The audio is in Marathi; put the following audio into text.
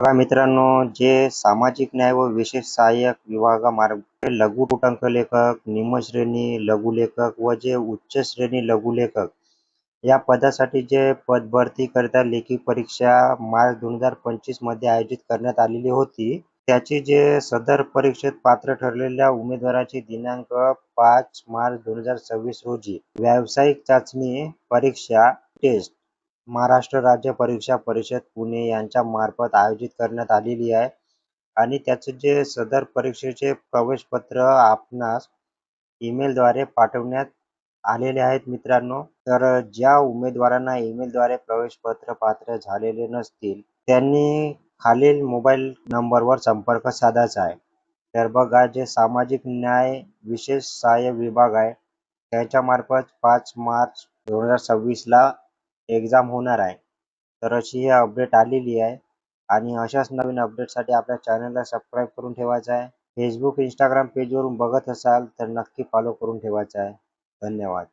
बघा मित्रांनो, जे सामाजिक न्याय व विशेष सहाय्यक विभागामार्फत लघु लेखक, निम्न-श्रेणी लघुलेखक व जे उच्च श्रेणी लघुलेखक या पदासाठी जे पदभरतीकरिता लेखी परीक्षा मार्च 2025 मध्ये आयोजित करण्यात आलेली होती. त्याची जे सदर परीक्षेत पात्र ठरलेल्या उमेदवाराची दिनांक 5 मार्च 2026 रोजी व्यावसायिक चाचणी परीक्षा टेस्ट महाराष्ट्र राज्य परीक्षा परिषद पुणे यांच्या मार्फत आयोजित करण्यात आलेली आहे आणि त्याचे जे सदर परीक्षेचे प्रवेशपत्र आपणास ईमेलद्वारे पाठवण्यात आलेले आहेत मित्रांनो. तर ज्या उमेदवारांना ईमेलद्वारे प्रवेशपत्र पात्र झालेले नसतील त्यांनी खालील मोबाईल नंबरवर संपर्क साधायचा आहे. तर बघा, जे सामाजिक न्याय विशेष सहाय्य विभाग आहे त्याच्यामार्फत 5 मार्च 2026 ला एक्झाम होणार आहे. तर अशी ही अपडेट आलेली आहे आणि अशाच नवीन अपडेटसाठी आपल्या चॅनलला सबस्क्राईब करून ठेवायचं आहे. फेसबुक, इंस्टाग्राम पेजवरून बघत असाल तर नक्की फॉलो करून ठेवायचं आहे. धन्यवाद.